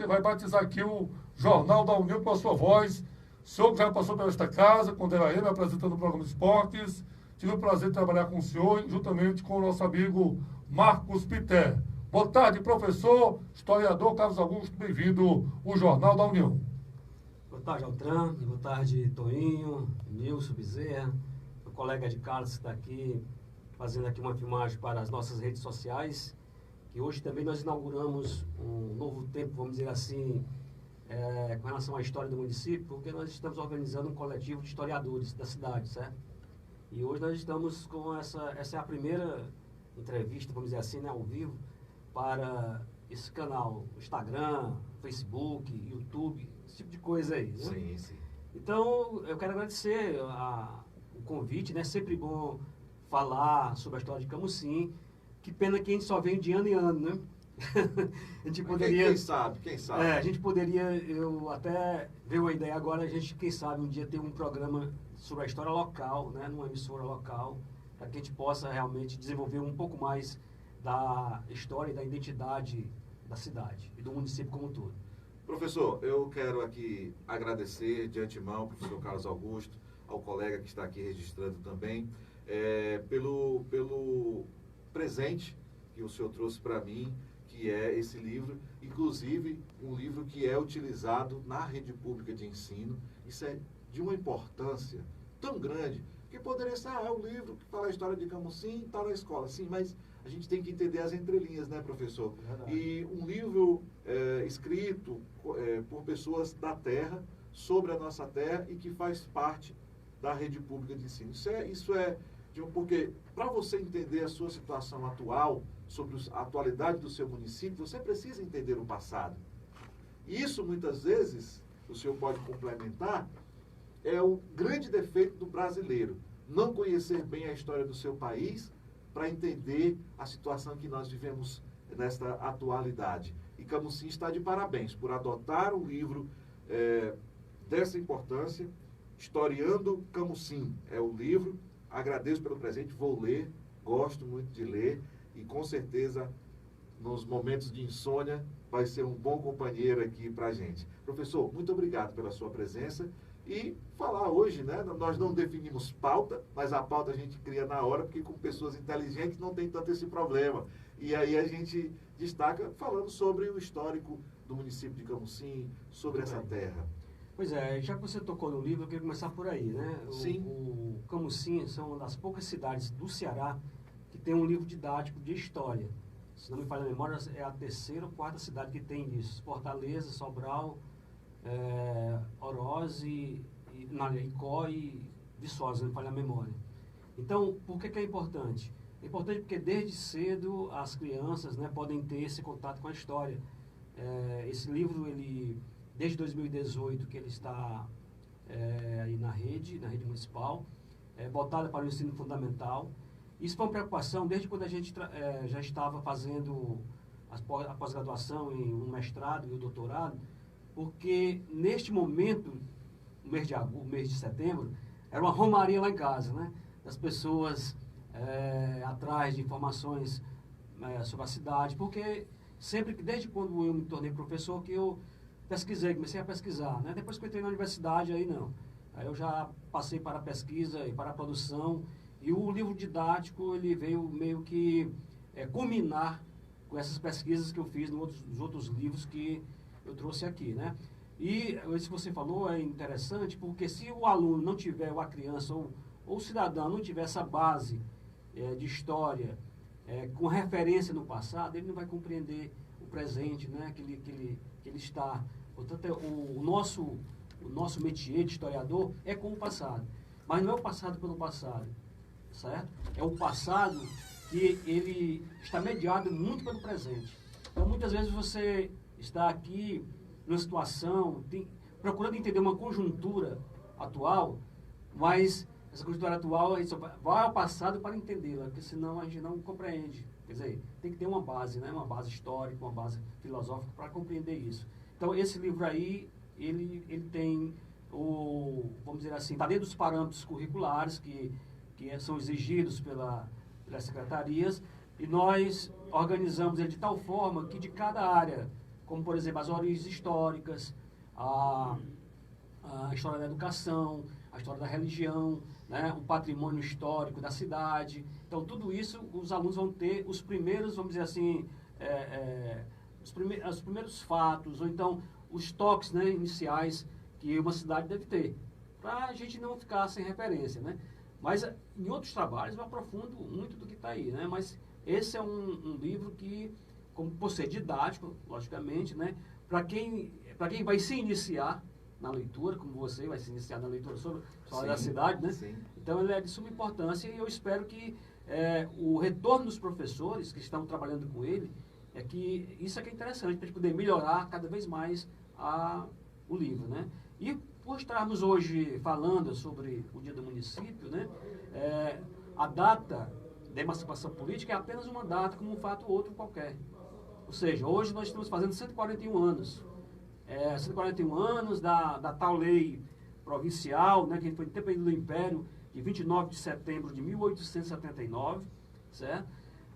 vai batizar aqui o Jornal da União com a sua voz. O senhor que já passou por esta casa, quando era ele, apresentando o programa de esportes. Tive o prazer de trabalhar com o senhor, juntamente com o nosso amigo Marcos Pité. Boa tarde, professor, historiador Carlos Augusto, bem-vindo ao Jornal da União. Boa tarde, Altran, boa tarde, Toinho, Nilson Bezerra, o colega de Carlos que está aqui, fazendo aqui uma filmagem para as nossas redes sociais, que hoje também nós inauguramos um novo tempo, vamos dizer assim, com relação à história do município, porque nós estamos organizando um coletivo de historiadores da cidade, certo? E hoje nós estamos com essa é a primeira entrevista, vamos dizer assim, né, ao vivo, para esse canal, Instagram, Facebook, YouTube, esse tipo de coisa aí, né? Sim, sim. Então, eu quero agradecer o convite, né? Sempre bom falar sobre a história de Camusim. Que pena que a gente só vem de ano em ano, né? A gente poderia... Quem sabe? a gente poderia, eu até veio uma ideia agora, a gente, quem sabe, um dia ter um programa sobre a história local, né? Numa emissora local, para que a gente possa realmente desenvolver um pouco mais da história e da identidade da cidade e do município como um todo. Professor, eu quero aqui agradecer de antemão ao professor Carlos Augusto, ao colega que está aqui registrando também, pelo presente que o senhor trouxe para mim, que é esse livro, inclusive um livro que é utilizado na rede pública de ensino. Isso é de uma importância tão grande, que poderia ser, é um livro que fala a história de Camusim, está na escola, sim, mas a gente tem que entender as entrelinhas, né, professor? Verdade. E um livro escrito por pessoas da terra, sobre a nossa terra, e que faz parte da rede pública de ensino. Porque para você entender a sua situação atual, sobre a atualidade do seu município, você precisa entender o passado. E isso, muitas vezes, o senhor pode complementar, é o grande defeito do brasileiro. Não conhecer bem a história do seu país para entender a situação que nós vivemos nesta atualidade. E Camusim está de parabéns por adotar um livro dessa importância. Historiando Camusim é o livro. Agradeço pelo presente, vou ler, gosto muito de ler e com certeza nos momentos de insônia vai ser um bom companheiro aqui para a gente. Professor, muito obrigado pela sua presença. E falar hoje, né? Nós não definimos pauta, mas a pauta a gente cria na hora, porque com pessoas inteligentes não tem tanto esse problema. E aí a gente destaca falando sobre o histórico do município de Camusim, sobre essa terra. Pois é, já que você tocou no livro, eu queria começar por aí, né? Sim. O Camusim são uma das poucas cidades do Ceará que tem um livro didático de história. Se não me falha a memória, é a terceira ou quarta cidade que tem isso. Fortaleza, Sobral, Oroz, Icó e Viçosa, se não me falha a memória. Então, por que é importante? É importante porque desde cedo as crianças, né, podem ter esse contato com a história. Esse livro, desde 2018, que ele está aí na rede municipal, voltado para o ensino fundamental. Isso foi uma preocupação desde quando a gente já estava fazendo a pós-graduação em um mestrado e o doutorado, porque neste momento, no mês de setembro, era uma romaria lá em casa, né? Das pessoas atrás de informações sobre a cidade, porque desde quando eu me tornei professor, que eu comecei a pesquisar, né? Depois que eu entrei na universidade, aí não. Aí eu já passei para a pesquisa e para a produção, e o livro didático, ele veio meio que culminar com essas pesquisas que eu fiz nos outros livros que eu trouxe aqui, né? E isso que você falou é interessante, porque se o aluno não tiver, ou a criança, ou o cidadão não tiver essa base de história, com referência no passado, ele não vai compreender o presente, né, que ele está. Portanto, o nosso métier de historiador é com o passado. Mas não é o passado pelo passado, certo? É o passado que ele está mediado muito pelo presente. Então, muitas vezes você está aqui numa situação, procurando entender uma conjuntura atual, mas essa conjuntura atual, a gente só vai ao passado para entendê-la, porque senão a gente não compreende. Quer dizer, tem que ter uma base, né? Uma base histórica, uma base filosófica para compreender isso. Então, esse livro aí, ele tem vamos dizer assim, está dentro dos parâmetros curriculares que são exigidos pelas secretarias, e nós organizamos ele de tal forma que de cada área como, por exemplo, as origens históricas, a história da educação, a história da religião, né, o patrimônio histórico da cidade. Então, tudo isso os alunos vão ter os primeiros, vamos dizer assim, os primeiros fatos, ou então os toques, né, iniciais que uma cidade deve ter, para a gente não ficar sem referência, né? Mas em outros trabalhos eu aprofundo muito do que está aí, né? Mas esse é um livro que, como por ser didático, logicamente, né, para quem vai se iniciar na leitura, como você vai se iniciar na leitura sobre a história da cidade, né? Sim. Então ele é de suma importância e eu espero que o retorno dos professores que estão trabalhando com ele, é que isso é que é interessante, para a gente poder melhorar cada vez mais o livro, né? E por estarmos hoje falando sobre o Dia do Município, né, a data da emancipação política é apenas uma data como um fato outro qualquer. Ou seja, hoje nós estamos fazendo 141 anos. 141 anos da tal lei provincial, né, que foi no tempo do Império, de 29 de setembro de 1879, certo?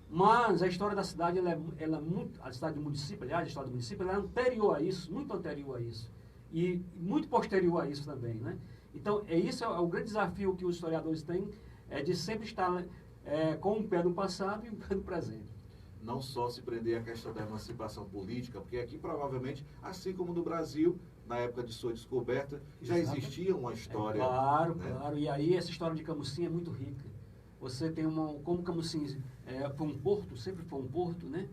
Mas a história da cidade, a cidade do município, aliás, a história do município, ela é anterior a isso, muito anterior a isso. E muito posterior a isso também, né? Então, isso é o grande desafio que os historiadores têm, de sempre estar com um pé no passado e um pé no presente. Não só se prender à questão da emancipação política, porque aqui provavelmente, assim como no Brasil, na época de sua descoberta, já existia uma história. Claro, né? claro. E aí essa história de Camusim é muito rica. Você tem como Camusim foi um porto, sempre foi um porto, né?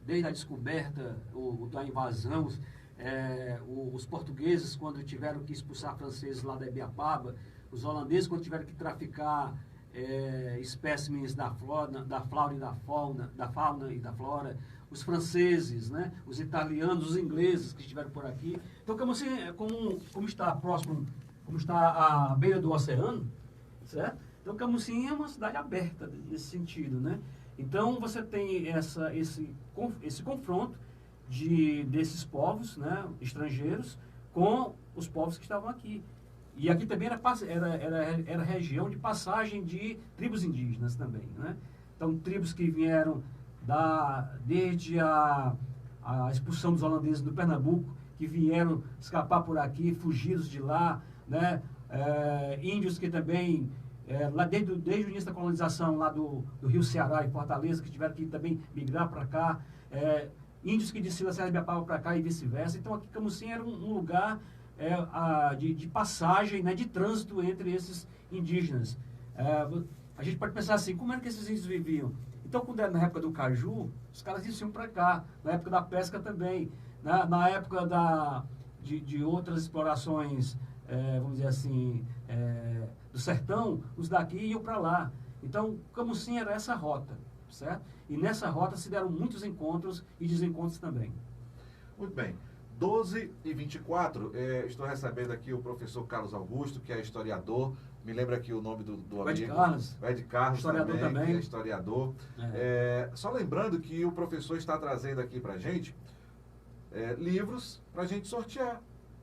Desde a descoberta, da invasão, os portugueses, quando tiveram que expulsar franceses lá da Ibiapaba, os holandeses, quando tiveram que traficar espécimes da fauna e da flora, os franceses, né, os italianos, os ingleses que estiveram por aqui. Então, como está próximo, como está à beira do oceano, certo? Então, Camusim é uma cidade aberta nesse sentido, né? Então, você tem esse confronto desses povos, né, estrangeiros com os povos que estavam aqui. E aqui também era região de passagem de tribos indígenas também, né? Então, tribos que vieram desde a expulsão dos holandeses do Pernambuco, que vieram escapar por aqui, fugidos de lá, né? Índios que também, lá desde o início da colonização lá do Rio Ceará e Fortaleza, que tiveram que também migrar para cá, índios que desciam da Serra de Ibiapaba para cá e vice-versa. Então, aqui Camusim era um lugar de passagem, né, de trânsito entre esses indígenas. A gente pode pensar assim, como era que esses índios viviam? Então, quando era na época do caju, os caras desciam para cá, na época da pesca também, na época de outras explorações, vamos dizer assim, do sertão, os daqui iam para lá. Então, Camusim era essa rota, certo? E nessa rota se deram muitos encontros e desencontros também. Muito bem. 12h24, estou recebendo aqui o professor Carlos Augusto, que é historiador. Me lembra aqui o nome do amigo. Ed Carlos, historiador também. Que é historiador. Só lembrando que o professor está trazendo aqui para a gente livros para a gente sortear.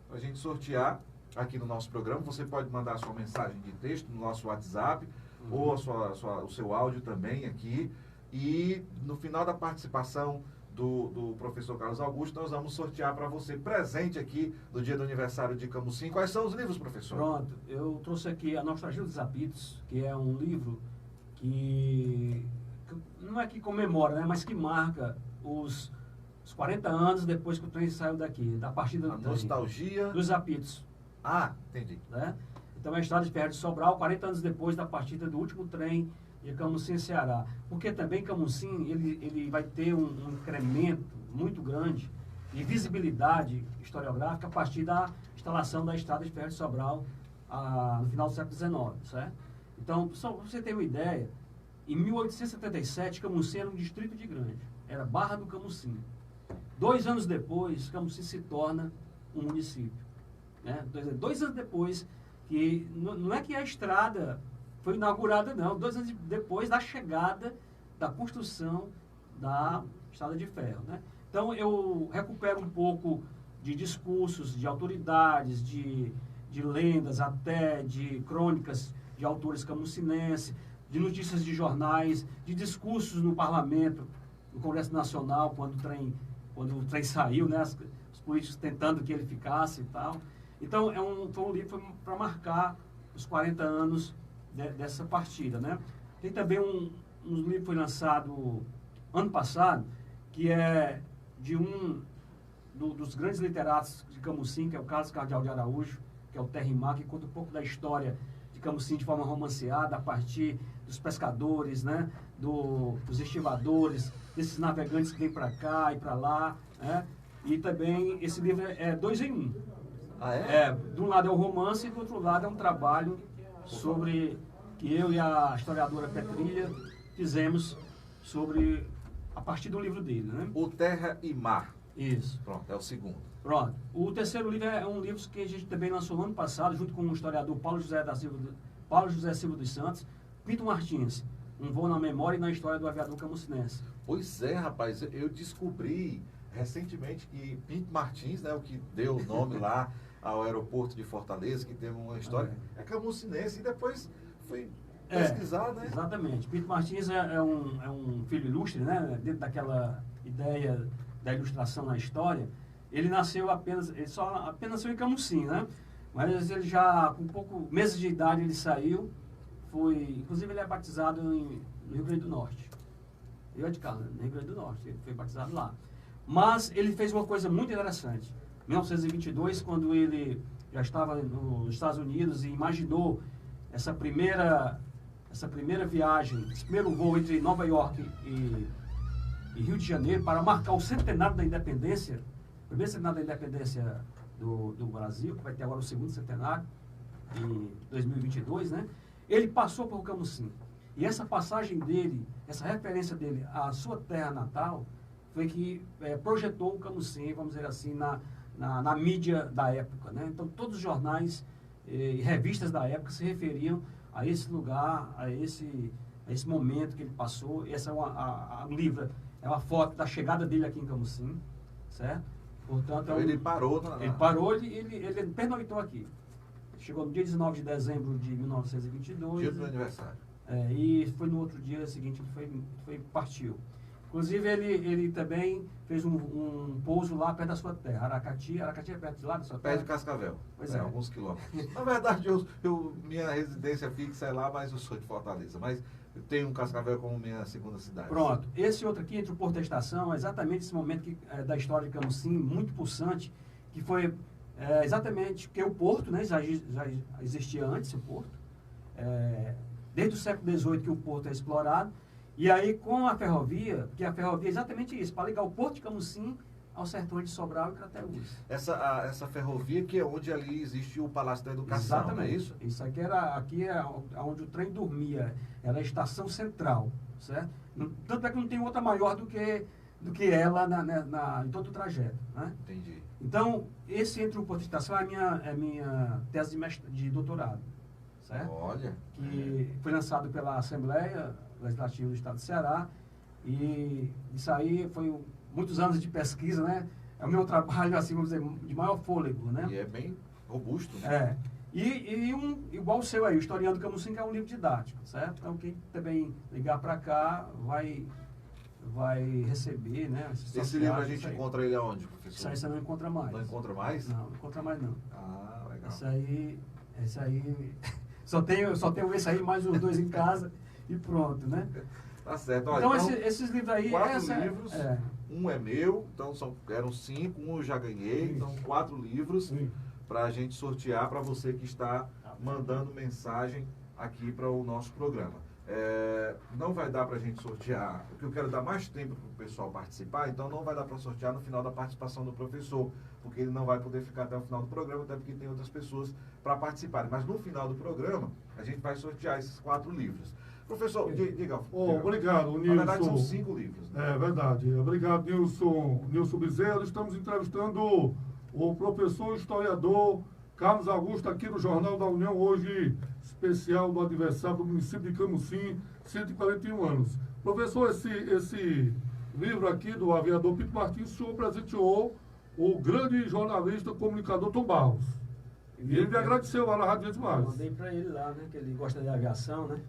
Para a gente sortear aqui no nosso programa. Você pode mandar a sua mensagem de texto no nosso WhatsApp, ou o seu áudio também aqui. E no final da participação do professor Carlos Augusto, nós vamos sortear para você presente aqui no dia do aniversário de Camusim. Quais são os livros, professor? Pronto, eu trouxe aqui A Nostalgia dos Apitos, que é um livro que não é que comemora, né, mas que marca os 40 anos depois que o trem saiu daqui, da partida do trem. Nostalgia dos Apitos. Ah, entendi. Né? Então, a estrada de ferro de Sobral, 40 anos depois da partida do último trem de Camusim, Ceará. Porque também Camusim, ele vai ter um incremento muito grande de visibilidade historiográfica a partir da instalação da estrada de ferro de Sobral no final do século XIX, certo? Então, só para você ter uma ideia, em 1877, Camusim era um distrito de Grande, era Barra do Camusim. 2 anos depois, Camusim se torna um município. Né? 2 anos depois, que não é que a estrada foi inaugurada, não. 2 anos depois da chegada da construção da estrada de ferro, né? Então, eu recupero um pouco de discursos de autoridades, de lendas, até de crônicas de autores camusinenses, de notícias de jornais, de discursos no parlamento, no Congresso Nacional, quando quando o trem saiu, né, os políticos tentando que ele ficasse e tal. Então, foi um livro para marcar os 40 anos dessa partida, né? Tem também um livro que foi lançado ano passado, que é de dos grandes literatos de Camusim, que é o Carlos Cardeal de Araújo, que é o Terra e Mar, que conta um pouco da história de Camusim de forma romanceada, a partir dos pescadores, né, dos estivadores, desses navegantes que vêm para cá e para lá, né? E também esse livro é 2 em 1. Ah, é? De um lado é o romance e do outro lado é um trabalho sobre que eu e a historiadora Petrilha fizemos sobre a partir do livro dele, né? O Terra e Mar. Isso. Pronto, é o segundo. Pronto. O terceiro livro é um livro que a gente também lançou no ano passado, junto com o historiador Paulo José Silva dos Santos, Pinto Martins, Um Voo na Memória e na História do Aviador Camusinense. Pois é, rapaz, eu descobri recentemente que Pinto Martins, né, o que deu o nome lá ao aeroporto de Fortaleza, que tem uma história, é camusinense, e depois fui pesquisar, né? Exatamente. Pinto Martins é um filho ilustre, né, dentro daquela ideia da ilustração na história. Ele nasceu apenas nasceu em Camusim, né? Mas ele já, com meses de idade, ele saiu, inclusive ele é batizado no Rio Grande do Norte. Eu é de cá, no Rio Grande do Norte, ele foi batizado lá. Mas ele fez uma coisa muito interessante. Em 1922, quando ele já estava nos Estados Unidos e imaginou essa primeira viagem, esse primeiro voo entre Nova York e Rio de Janeiro, para marcar o centenário da independência, o primeiro centenário da independência do Brasil, que vai ter agora o segundo centenário, em 2022, né? Ele passou por Camusim. E essa passagem dele, essa referência dele à sua terra natal, foi que projetou o Camusim, vamos dizer assim, na mídia da época, né? Então, todos os jornais e revistas da época se referiam a esse lugar, a esse momento que ele passou. Essa é o livro, é uma foto da chegada dele aqui em Camusim, certo? Portanto, Ele parou. Ele parou, ele pernoitou aqui. Chegou no dia 19 de dezembro de 1922. Dia do aniversário. E foi no outro dia seguinte, ele partiu. Inclusive, ele também fez um pouso lá perto da sua terra, Aracati. Aracati é perto de lá da sua terra? Perto de Cascavel. Pois é. Alguns quilômetros. Na verdade, minha residência fixa é lá, mas eu sou de Fortaleza. Mas eu tenho um Cascavel como minha segunda cidade. Pronto. Esse outro aqui, entre o Porto e a Estação, é exatamente esse momento da história de Camusim, muito pulsante, que foi exatamente porque o Porto, né, já existia antes o Porto, desde o século XVIII que o Porto é explorado, e aí com a ferrovia, porque a ferrovia é exatamente isso, para ligar o Porto de Camusim ao sertão de Sobral e Crateús. Essa ferrovia que é onde ali existe o Palácio da Educação, Exatamente. não é isso? Isso aqui é onde o trem dormia, era a estação central, certo? Tanto é que não tem outra maior do que ela em todo o trajeto, né? Entendi. Então, esse entre o Porto e a Estação é a minha tese de doutorado, certo? Olha. Que foi lançado pela Assembleia Legislativa do Estado do Ceará, e isso aí foi muitos anos de pesquisa, né? É o meu trabalho, assim, vamos dizer, de maior fôlego, né? E é bem robusto, né? Igual o seu aí, o Historiando Camusim, que é um livro didático, certo? Então, quem também ligar para cá vai receber, né? Esse livro a gente encontra ele aonde, professor? Isso aí você não encontra mais. Não encontra mais? Não encontra mais não. Ah, legal. Esse aí só tenho esse aí, mais os 2 em casa e pronto, né? Tá certo. Olha, então esses livros aí... 4 livros, um é meu, então eram 5, um eu já ganhei, Isso. então 4 livros Sim. para a gente sortear para você que está mandando mensagem aqui para o nosso programa. Não vai dar para a gente sortear, porque eu quero dar mais tempo para o pessoal participar, então não vai dar para sortear no final da participação do professor, porque ele não vai poder ficar até o final do programa, até porque tem outras pessoas para participarem. Mas no final do programa, a gente vai sortear esses 4 livros. Professor, diga. Obrigado, Nilson. Na verdade, são 5 livros. Né? É verdade. Obrigado, Nilson Bezerra. Estamos entrevistando o professor historiador Carlos Augusto, aqui no Jornal da União, hoje especial do aniversário do município de Camusim, 141 anos. Professor, esse livro aqui do aviador Pinto Martins, o senhor presenteou o grande jornalista, comunicador Tom Barros. E ele me agradeceu lá na Rádio Verdes Mares. Mandei para ele lá, né? Que ele gosta de aviação, né?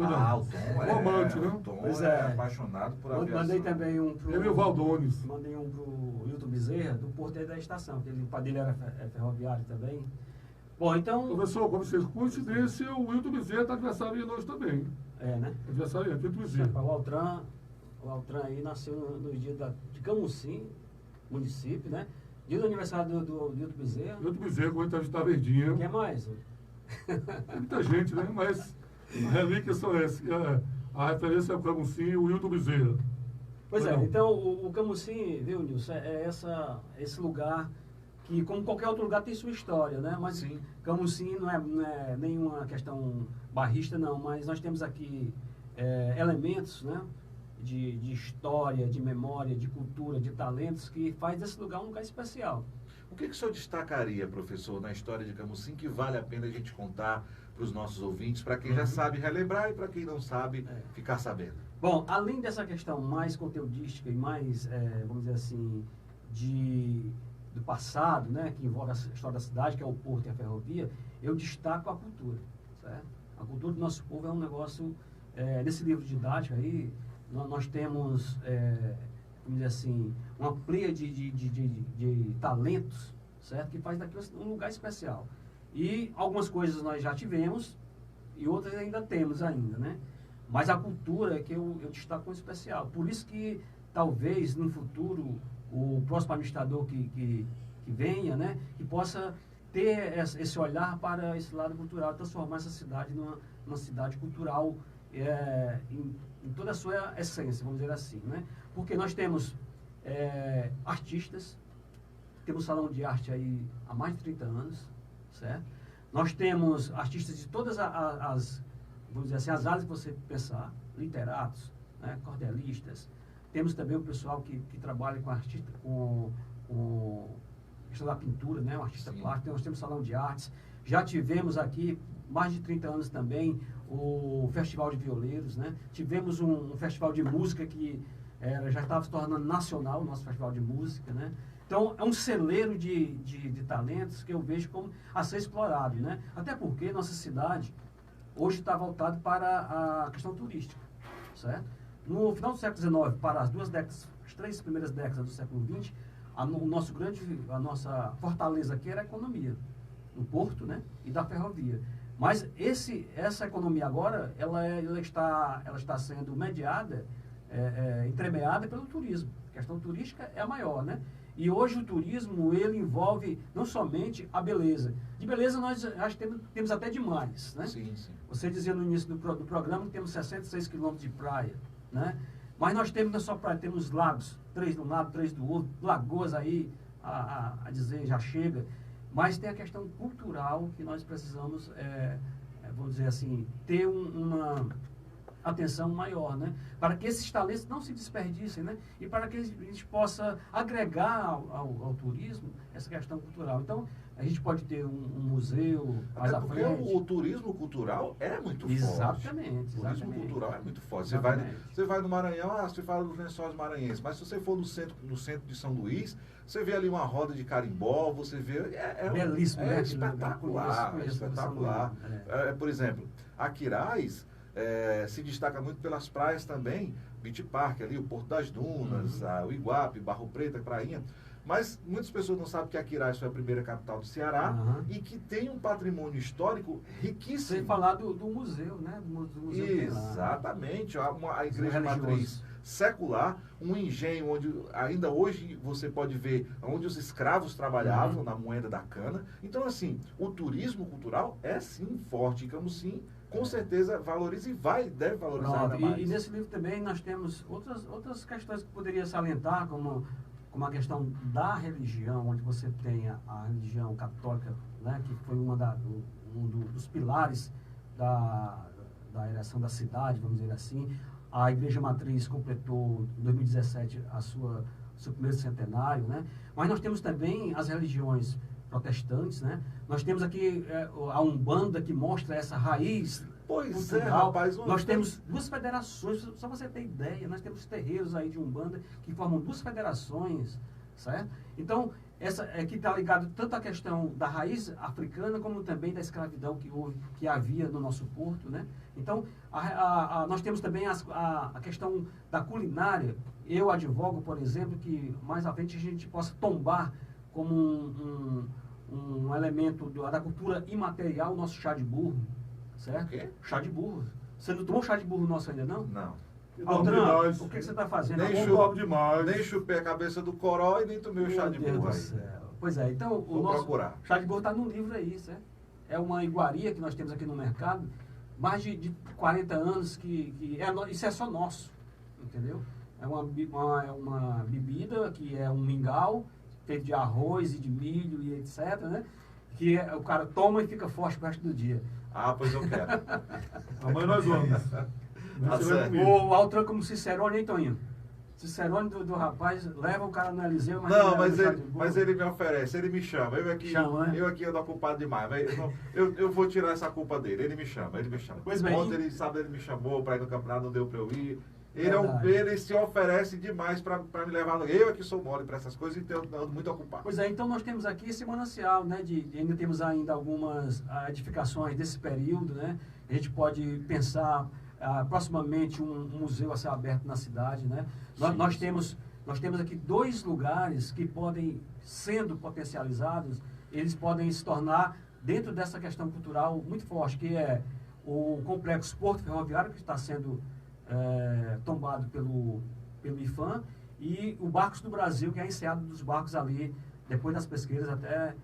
Ou não? O Tom Um amante, né? O Tom Pois é é. apaixonado por aviação. Mandei também um pro... Ele e o Valdones. Mandei um pro Hilton Bezerra, do Porteiro da Estação, que o pai dele era ferroviário também. Bom, então... Professor, como vocês coincidência, o Wilton Bezerra está aniversariando hoje também. né? Aniversariante, Wilton Bezerra. O Altran aí nasceu no dia de Camusim, município, né? Dia do aniversário do Hilton Bezerra. Wilton Bezerra, como ele está verdinha. Quem mais? Tem muita gente, né? Mas a relíquia são essas. A referência é o Camusim e o Wilton Bezerra. Pois é, Não. então o Camusim, viu, Nilson, esse lugar que, como qualquer outro lugar, tem sua história, né? Mas Sim. Camusim não é nenhuma questão barrista, não, mas nós temos aqui elementos, né? De história, de memória, de cultura, de talentos, que faz desse lugar um lugar especial. O que o senhor destacaria, professor, na história de Camusim que vale a pena a gente contar para os nossos ouvintes, para quem já sabe relembrar e para quem não sabe ficar sabendo? Bom, além dessa questão mais conteudística e mais, vamos dizer assim, do passado, né, que envolve a história da cidade, que é o porto e a ferrovia, eu destaco a cultura, certo? A cultura do nosso povo é um negócio, nesse livro didático aí, nós temos, vamos dizer assim, uma pleia de talentos, certo? Que faz daqui um lugar especial. E algumas coisas nós já tivemos e outras ainda temos ainda, né? Mas a cultura é que eu destaco como especial. Por isso que talvez no futuro o próximo administrador que venha, né, que possa ter esse olhar para esse lado cultural, transformar essa cidade numa cidade cultural em toda a sua essência, vamos dizer assim, né? Porque nós temos artistas, temos salão de arte aí há mais de 30 anos, certo? Nós temos artistas de todas vamos dizer assim, as áreas que você pensar, literatos, né, cordelistas. Temos também o pessoal que trabalha com artista, com questão da pintura, né, um artista plástico. Nós temos salão de artes. Já tivemos aqui, mais de 30 anos também, o Festival de Violeiros, né? Tivemos um festival de música que já estava se tornando nacional, o nosso festival de música, né? Então, é um celeiro de talentos que eu vejo como a ser explorado, né? Até porque nossa cidade hoje está voltada para a questão turística, certo? No final do século XIX, para as 3 primeiras décadas do século XX, a nossa fortaleza aqui era a economia, do porto, né? E da ferrovia. Mas essa economia agora, ela está sendo mediada, entremeada pelo turismo. A questão turística é a maior, né? E hoje o turismo, ele envolve não somente a beleza. De beleza nós acho que temos até demais, né? Sim, sim. Você dizia no início do programa que temos 66 quilômetros de praia, né? Mas nós temos na sua praia, temos lagos, 3 de um lado, 3 do outro, lagoas aí, a dizer, já chega. Mas tem a questão cultural que nós precisamos, vamos dizer assim, ter uma atenção maior, né? Para que esses talentos não se desperdicem, né? E para que a gente possa agregar ao turismo essa questão cultural. Então, a gente pode ter um museu mais à porque frente. o turismo cultural é muito forte. Exatamente. O turismo cultural é muito forte. Exatamente. Você vai no Maranhão, você fala dos Lençóis Maranhenses, mas se você for no centro de São Luís, você vê ali uma roda de carimbó, você vê... Belíssimo, né? Espetacular, Conheço espetacular. Por exemplo, a Quirais se destaca muito pelas praias também, Beach Park ali, o Porto das Dunas, o Iguape, Barro Preto, Prainha. Mas muitas pessoas não sabem que a Quirais foi a primeira capital do Ceará e que tem um patrimônio histórico riquíssimo. Sem falar do museu, né? Do museu Exatamente. A igreja matriz secular, um engenho onde ainda hoje você pode ver onde os escravos trabalhavam na moeda da cana. Então, assim, o turismo cultural é sim forte. E Camusim, com certeza, valoriza e deve valorizar ainda mais. E nesse livro também nós temos outras questões que poderia salientar, como a questão da religião, onde você tem a religião católica, né, que foi um dos pilares da ereção da cidade, vamos dizer assim. A Igreja Matriz completou, em 2017, seu primeiro centenário, né? Mas nós temos também as religiões protestantes, né? Nós temos aqui a Umbanda, que mostra essa raiz cultural. Rapaz. Nós temos 2 federações, só você ter ideia, nós temos terreiros aí de Umbanda que formam 2 federações, certo? Então, que está ligado tanto à questão da raiz africana, como também da escravidão que havia no nosso porto, né? Então, nós temos também a questão da culinária. Eu advogo, por exemplo, que mais à frente a gente possa tombar como um elemento da cultura imaterial o nosso chá de burro, certo? O quê? Chá de burro. Você não tomou chá de burro nosso ainda, não? Não. Altran, o que você está fazendo? Nem chupei a cabeça do coró e nem tomei o chá de burro aí. Pois é, então Vou nosso procurar. chá de burro está no livro aí, certo? É uma iguaria que nós temos aqui no mercado, mais de 40 anos isso é só nosso, entendeu? É uma bebida que é um mingau, feito de arroz e de milho e etc, né? Que o cara toma e fica forte pro resto do dia. Ah, pois eu quero. Amanhã nós vamos. Tá certo. O Altran como Cicerone, hein, Toninho? Cicerone do rapaz leva o cara no Eliseu, mas Não, não mas ele me oferece, ele me chama. Eu aqui ando ocupado demais. Mas eu vou tirar essa culpa dele. Ele me chama. Pois bem. Ontem ele me chamou para ir no campeonato, não deu para eu ir. Verdade. Ele se oferece demais para me levar. Eu aqui sou mole para essas coisas e ando muito ocupado. Pois é, então nós temos aqui esse manancial, né? Ainda temos ainda algumas edificações desse período, né? A gente pode pensar proximamente um museu a ser aberto na cidade, né? Nós temos aqui 2 lugares que podem, sendo potencializados, eles podem se tornar, dentro dessa questão cultural muito forte, que é o complexo Porto Ferroviário, que está sendo tombado pelo IFAM, e o Barcos do Brasil, que é a enseada dos barcos ali, depois das pesqueiras até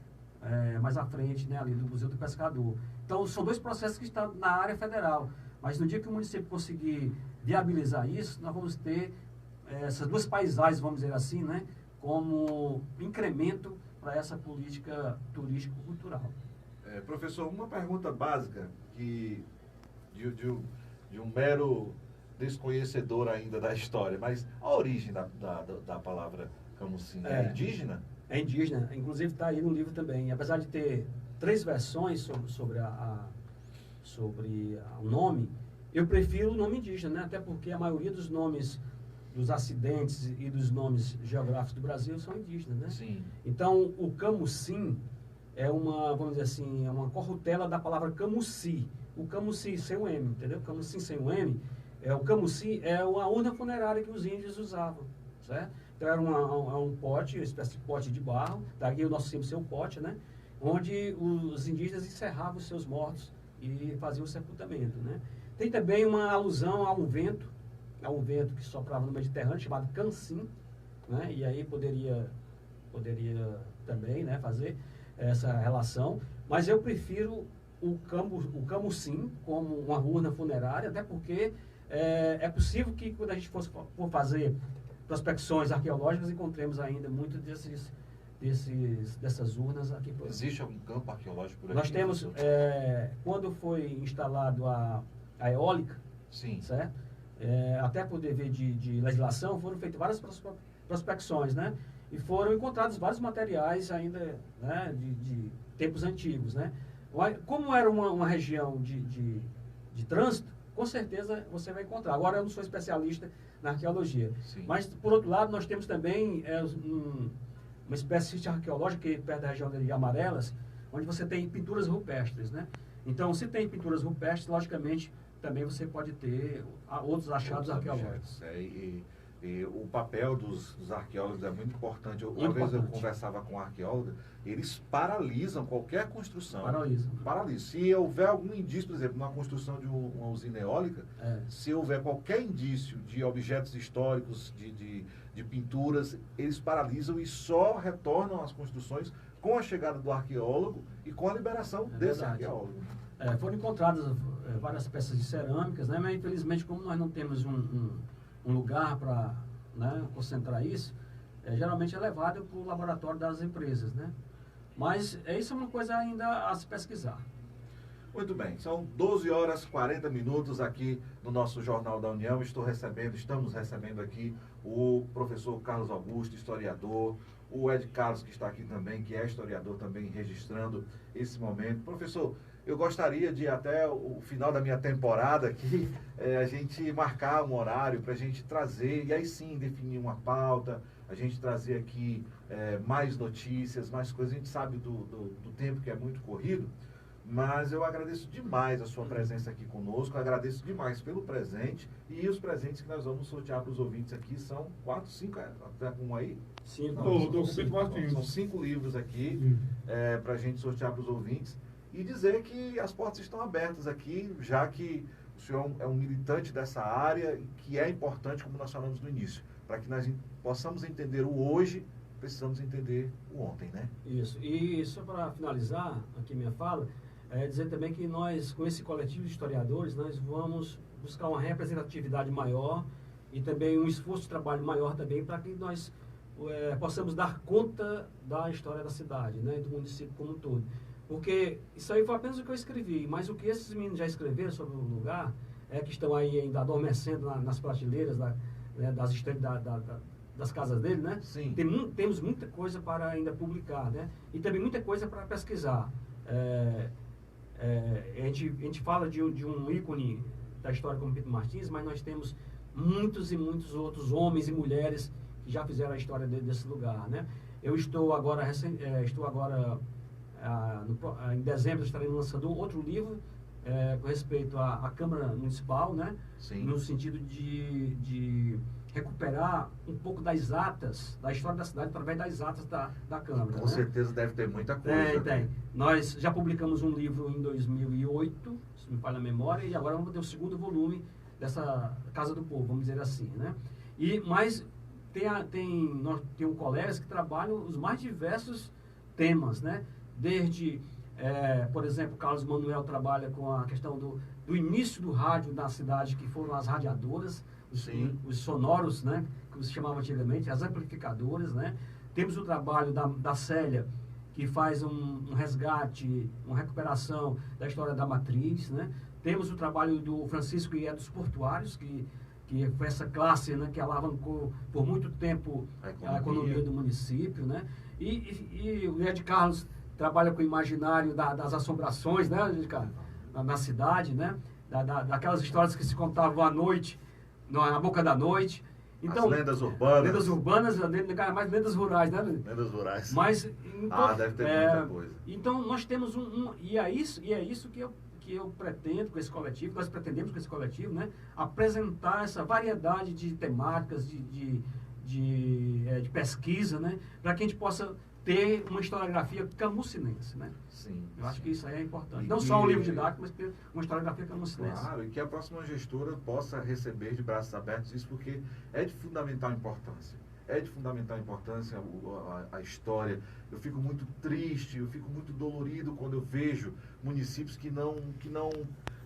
mais à frente, né, ali do Museu do Pescador. Então, são 2 processos que estão na área federal. Mas no dia que o município conseguir viabilizar isso, nós vamos ter essas 2 paisagens, vamos dizer assim, né, como incremento para essa política turístico-cultural. Professor, uma pergunta básica que de um mero desconhecedor ainda da história, mas a origem da palavra camusim é indígena? É indígena, inclusive está aí no livro também. Apesar de ter 3 versões sobre o nome, eu prefiro o nome indígena, né? Até porque a maioria dos nomes dos acidentes e dos nomes geográficos do Brasil são indígenas, né? Sim. Então, o camusim é vamos dizer assim, é uma corrutela da palavra camuci. O camuci sem o M, entendeu? Camusim sem o M, o camuci é uma urna funerária que os índios usavam, certo? Então, era um pote, uma espécie de pote de barro, daqui o nosso símbolo ser um pote, né? Onde os indígenas encerravam os seus mortos e faziam o sepultamento, né? Tem também uma alusão a um vento que soprava no Mediterrâneo, chamado cancim, né? E aí poderia também, né, fazer essa relação, mas eu prefiro o camusim como uma urna funerária, até porque é possível que quando a gente for fazer prospecções arqueológicas, encontremos ainda muito dessas urnas aqui. Existe algum campo arqueológico por aqui? Nós temos, quando foi instalado a eólica, sim, certo? Até por dever de legislação, foram feitas várias prospecções, né? E foram encontrados vários materiais ainda, né, de tempos antigos, né? Como era uma região de trânsito, com certeza você vai encontrar. Agora, eu não sou especialista na arqueologia. Sim. Mas, por outro lado, nós temos também uma espécie de sítio arqueológico que perto da região de Amarelas, onde você tem pinturas rupestres, né? Então, se tem pinturas rupestres, logicamente, também você pode ter outros achados arqueológicos. E o papel dos arqueólogos é muito importante. Uma vez eu conversava com um arqueólogo, eles paralisam qualquer construção. Paralisam. Se houver algum indício, por exemplo, na construção de uma usina eólica, se houver qualquer indício de objetos históricos, de pinturas, eles paralisam e só retornam às construções com a chegada do arqueólogo e com a liberação desse arqueólogo. Foram encontradas várias peças de cerâmicas, né? Mas infelizmente, como nós não temos um lugar para, né, concentrar isso, geralmente é levado para o laboratório das empresas, né? Mas isso é uma coisa ainda a se pesquisar. Muito bem, são 12 horas 40 minutos aqui no nosso Jornal da União. Estamos recebendo aqui o professor Carlos Augusto, historiador, o Ed Carlos, que está aqui também, que é historiador também, registrando esse momento. Professor, eu gostaria de, até o final da minha temporada aqui, a gente marcar um horário para a gente trazer, e aí sim definir uma pauta, a gente trazer aqui mais notícias, mais coisas. A gente sabe do tempo que é muito corrido, mas eu agradeço demais a sua presença aqui conosco, agradeço demais pelo presente, e os presentes que nós vamos sortear para os ouvintes aqui são 4, 5, um aí? 5. São 5 livros aqui para a gente sortear para os ouvintes, e dizer que as portas estão abertas aqui, já que o senhor é um militante dessa área, que é importante, como nós falamos no início, para que nós possamos entender o hoje, precisamos entender o ontem, né? Isso. E só para finalizar aqui minha fala, dizer também que nós, com esse coletivo de historiadores, nós vamos buscar uma representatividade maior e também um esforço de trabalho maior também para que nós possamos dar conta da história da cidade, né, do município como um todo. Porque isso aí foi apenas o que eu escrevi, mas o que esses meninos já escreveram sobre o lugar, que estão aí ainda adormecendo nas prateleiras das estantes das casas dele, né? Sim. Temos muita coisa para ainda publicar, né? E também muita coisa para pesquisar. A gente fala de um ícone da história como Pinto Martins, mas nós temos muitos e muitos outros homens e mulheres que já fizeram a história desse lugar, né? Eu estou agora, em dezembro, estarei lançando outro livro com respeito à Câmara Municipal, né? Sim. No sentido de recuperar um pouco das atas, da história da cidade, através das atas da Câmara. Com né? certeza deve ter muita coisa. Tem. Nós já publicamos um livro em 2008, se me falha a memória, e agora vamos ter o segundo volume dessa Casa do Povo, vamos dizer assim, né? Mas tem colegas que trabalham os mais diversos temas, né? Desde, por exemplo, Carlos Manuel trabalha com a questão do início do rádio na cidade, que foram as radiadoras, os sonoros, né? Que se chamava antigamente, as amplificadoras, né? Temos o trabalho da Célia, que faz um resgate, uma recuperação da história da matriz, né? Temos o trabalho do Francisco e dos Portuários, que foi essa classe, né, que alavancou por muito tempo a economia do município, né? E o Ed Carlos trabalha com o imaginário das assombrações, né, Ed Carlos? Na cidade, né? Daquelas histórias que se contavam à noite, na boca da noite. Então, as lendas urbanas. Lendas urbanas, mais lendas rurais, né? Lendas rurais. Mas, então, deve ter muita coisa. Então, nós temos e é isso que eu pretendo com esse coletivo, nós pretendemos com esse coletivo, né? Apresentar essa variedade de temáticas, de pesquisa, né? Para que a gente possa ter uma historiografia camucinense, né? Sim. Eu acho que isso aí é importante. E Não só um livro didático, mas ter uma historiografia camucinense. Claro, e que a próxima gestora possa receber de braços abertos isso, porque é de fundamental importância. É de fundamental importância a história. Eu fico muito triste, eu fico muito dolorido quando eu vejo municípios que não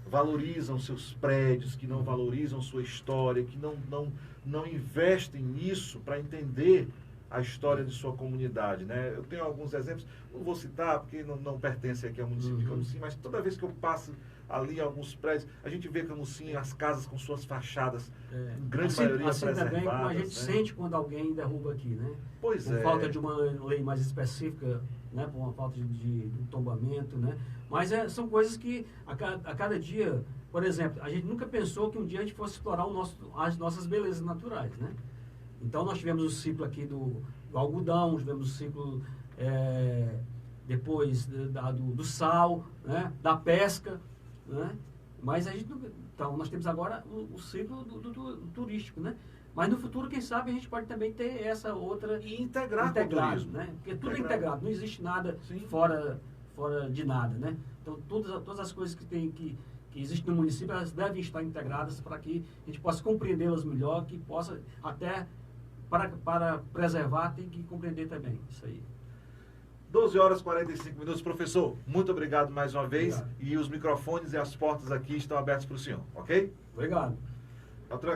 valorizam seus prédios, que não valorizam sua história, que não investem nisso para entender a história de sua comunidade, né? Eu tenho alguns exemplos, não vou citar porque não pertence aqui ao município de Camusim, mas toda vez que eu passo ali em alguns prédios, a gente vê Camusim, as casas com suas fachadas, em grande maioria preservadas. Também como a gente né? sente quando alguém derruba aqui, né? Pois por falta de uma lei mais específica, né? Por uma falta de tombamento, né? Mas são coisas que a cada dia, por exemplo, a gente nunca pensou que um dia a gente fosse explorar as nossas belezas naturais, né? Então, nós tivemos o ciclo aqui do algodão, tivemos o ciclo depois do sal, né? Da pesca, né? Mas então, nós temos agora o ciclo do turístico, né? Mas no futuro, quem sabe, a gente pode também ter essa outra... E integrar com o turismo. Né? Porque tudo é integrado, não existe nada fora de nada, né? Então, todas as coisas que existem no município, elas devem estar integradas para que a gente possa compreendê-las melhor, que possa até... Para preservar, tem que compreender também isso aí. 12 horas e 45 minutos. Professor, muito obrigado mais uma vez. Obrigado. E os microfones e as portas aqui estão abertos para o senhor, ok? Obrigado. Patrão,